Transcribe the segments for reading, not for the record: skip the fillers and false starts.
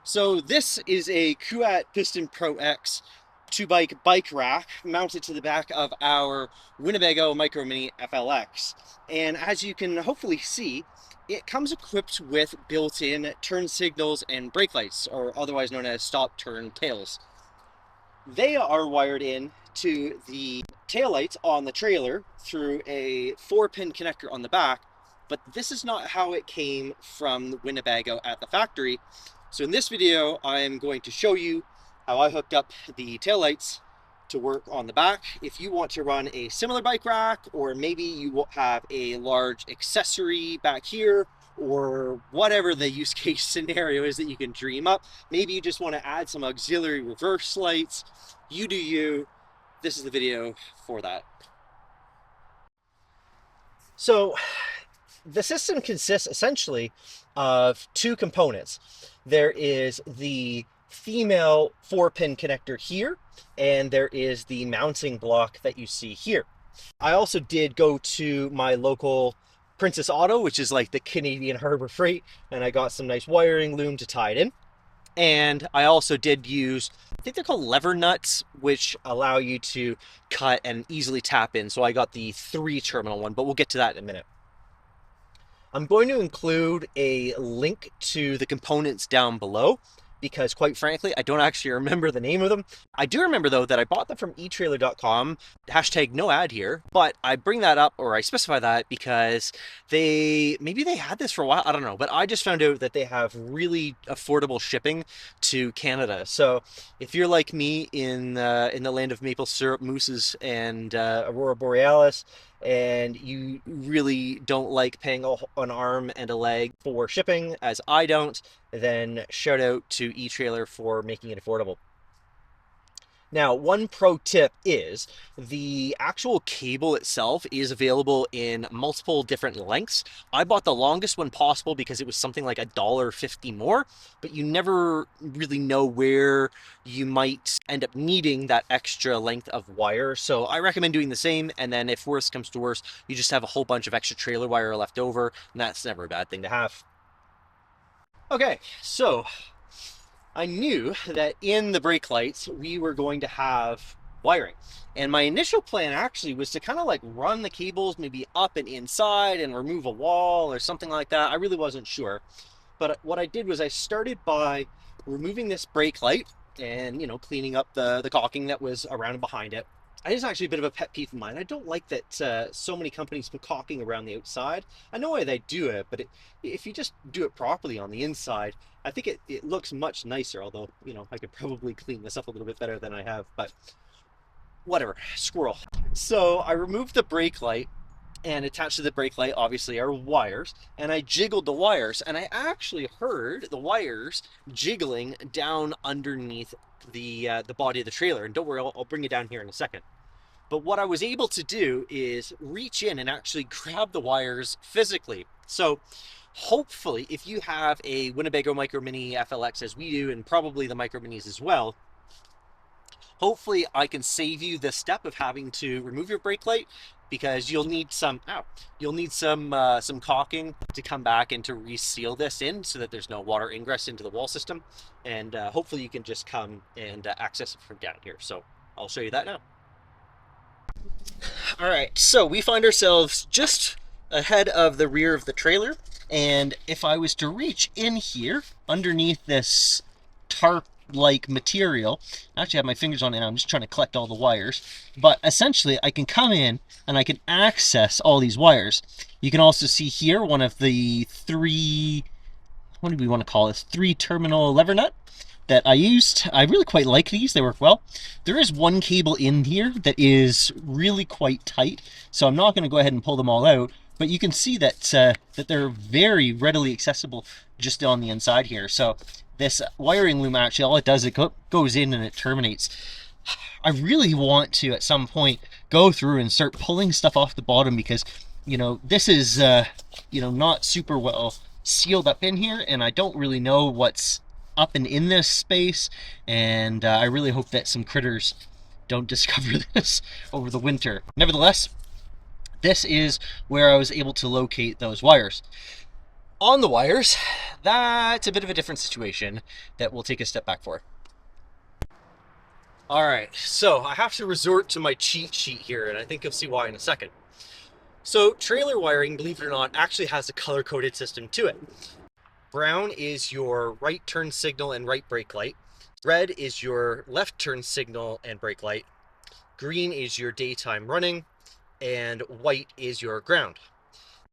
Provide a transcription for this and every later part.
So this is a Kuat Piston Pro X 2-bike rack mounted to the back of our Winnebago Micro Mini FLX. And as you can hopefully see, it comes equipped with built-in turn signals and brake lights, or otherwise known as stop turn tails. They are wired in to the taillights on the trailer through a 4-pin connector on the back, but this is not how it came from Winnebago at the factory. So in this video, I am going to show you how I hooked up the taillights to work on the back. If you want to run a similar bike rack, or maybe you will have a large accessory back here, or whatever the use case scenario is that you can dream up. Maybe you just want to add some auxiliary reverse lights. You do you. This is the video for that. So the system consists essentially of two components. There is the female 4-pin connector here, and there is the mounting block that you see here. I also did go to my local Princess Auto, which is like the Canadian Harbor Freight, and I got some nice wiring loom to tie it in. And I also did use, I think they're called lever nuts, which allow you to cut and easily tap in. So I got the 3-terminal one, but we'll get to that in a minute. I'm going to include a link to the components down below, because quite frankly, I don't actually remember the name of them. I do remember though that I bought them from eTrailer.com, hashtag no ad here, but I bring that up, or I specify that because maybe they had this for a while, I don't know, but I just found out that they have really affordable shipping to Canada. So if you're like me in the land of maple syrup mousses and Aurora Borealis, and you really don't like paying an arm and a leg for shipping, as I don't, then shout out to eTrailer for making it affordable. Now, one pro tip is the actual cable itself is available in multiple different lengths. I bought the longest one possible because it was something like $1.50 more, but you never really know where you might end up needing that extra length of wire. So I recommend doing the same, and then if worse comes to worse, you just have a whole bunch of extra trailer wire left over, and that's never a bad thing to have. Okay, so I knew that in the brake lights we were going to have wiring, and my initial plan actually was to kind of like run the cables maybe up and inside and remove a wall or something like that. I really wasn't sure, but what I did was I started by removing this brake light and cleaning up the caulking that was around and behind it. It is actually a bit of a pet peeve of mine. I don't like that so many companies put caulking around the outside. I know why they do it, but if you just do it properly on the inside, I think it looks much nicer, although, I could probably clean this up a little bit better than I have, but whatever, squirrel. So I removed the brake light, and attached to the brake light, obviously, are wires, and I jiggled the wires, and I actually heard the wires jiggling down underneath the body of the trailer. And don't worry, I'll bring it down here in a second. But what I was able to do is reach in and actually grab the wires physically. So hopefully, if you have a Winnebago Micro Mini FLX as we do, and probably the Micro Minis as well, hopefully I can save you the step of having to remove your brake light, because you'll need some caulking to come back and to reseal this in so that there's no water ingress into the wall system. And hopefully you can just come and access it from down here. So I'll show you that now. All right, so we find ourselves just ahead of the rear of the trailer, and if I was to reach in here underneath this tarp-like material, I actually have my fingers on it and I'm just trying to collect all the wires, but essentially I can come in and I can access all these wires. You can also see here one of the what do we want to call this, 3-terminal lever nut that I used. I really quite like these, they work well. There is one cable in here that is really quite tight, so I'm not going to go ahead and pull them all out, but you can see that that they're very readily accessible just on the inside here. So this wiring loom, actually all it does, it goes in and it terminates. I really want to at some point go through and start pulling stuff off the bottom, because this is not super well sealed up in here, and I don't really know what's up and in this space, and I really hope that some critters don't discover this over the winter. Nevertheless, this is where I was able to locate those wires. On the wires, that's a bit of a different situation that we'll take a step back for. All right, so I have to resort to my cheat sheet here, and I think you'll see why in a second. So trailer wiring, believe it or not, actually has a color-coded system to it. Brown is your right turn signal and right brake light. Red is your left turn signal and brake light. Green is your daytime running, and white is your ground.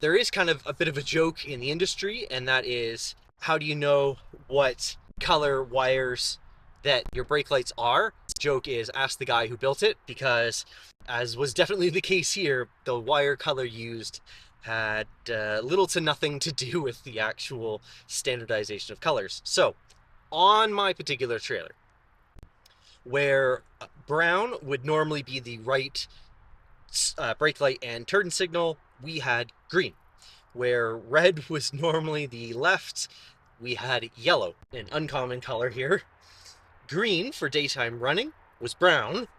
There is kind of a bit of a joke in the industry, and that is, how do you know what color wires that your brake lights are? The joke is, ask the guy who built it, because as was definitely the case here, the wire color used had little to nothing to do with the actual standardization of colors. So on my particular trailer, where brown would normally be the right brake light and turn signal, we had green. Where red was normally the left, we had yellow, an uncommon color here. Green for daytime running was brown,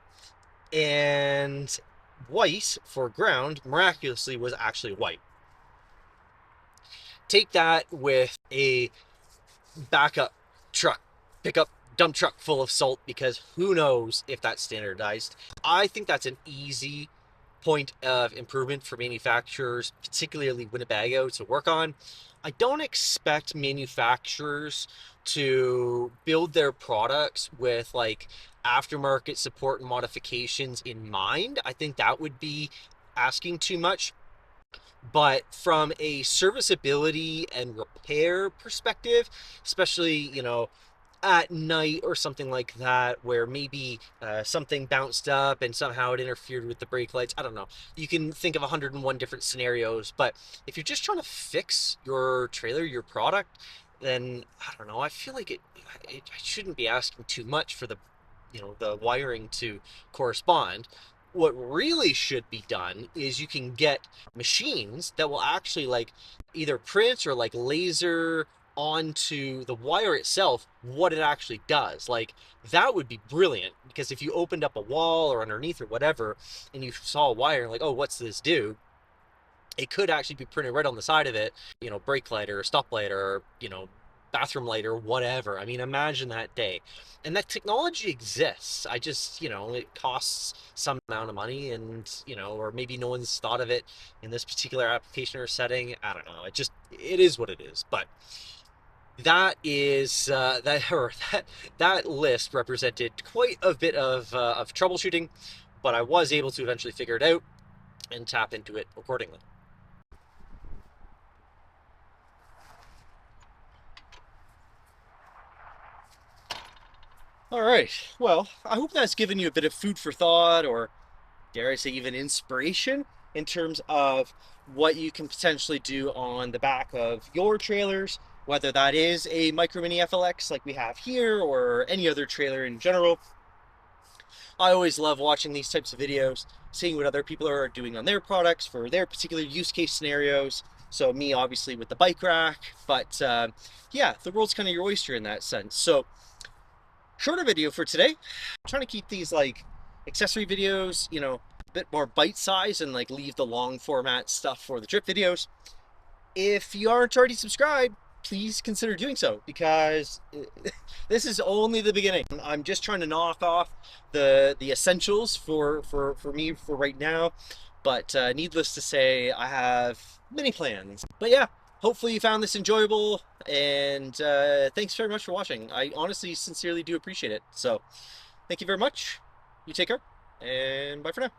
and white for ground, miraculously, was actually white. Take that with a backup truck, pickup dump truck full of salt, because who knows if that's standardized. I think that's an easy point of improvement for manufacturers, particularly Winnebago, to work on. I don't expect manufacturers to build their products with like aftermarket support and modifications in mind. I think that would be asking too much. But from a serviceability and repair perspective, especially, you know, at night or something like that, where maybe something bounced up and somehow it interfered with the brake lights. I don't know. You can think of 101 different scenarios, but if you're just trying to fix your trailer, your product, then I don't know. I feel like I shouldn't be asking too much for the, you know, the wiring to correspond. What really should be done is you can get machines that will actually like either print or like laser onto the wire itself what it actually does. Like, that would be brilliant, because if you opened up a wall or underneath or whatever and you saw a wire like, oh, what's this do, it could actually be printed right on the side of it, you know, brake light or stop light or, you know, bathroom light or whatever. I mean, imagine that day. And that technology exists. I just, you know, it costs some amount of money, and, you know, or maybe no one's thought of it in this particular application or setting. I don't know. It is what it is. But that is that list represented quite a bit of troubleshooting, but I was able to eventually figure it out and tap into it accordingly. All right. Well, I hope that's given you a bit of food for thought, or dare I say even inspiration, in terms of what you can potentially do on the back of your trailers, whether that is a Micro Mini FLX like we have here or any other trailer in general. I always love watching these types of videos, seeing what other people are doing on their products for their particular use case scenarios. So me, obviously, with the bike rack, but yeah, the world's kind of your oyster in that sense. So shorter video for today. I'm trying to keep these like accessory videos, you know, a bit more bite-sized, and like leave the long format stuff for the trip videos. If you aren't already subscribed, please consider doing so, because this is only the beginning. I'm just trying to knock off the essentials for me for right now, but needless to say, I have many plans. But yeah, hopefully you found this enjoyable, and thanks very much for watching. I honestly, sincerely do appreciate it. So thank you very much. You take care, and bye for now.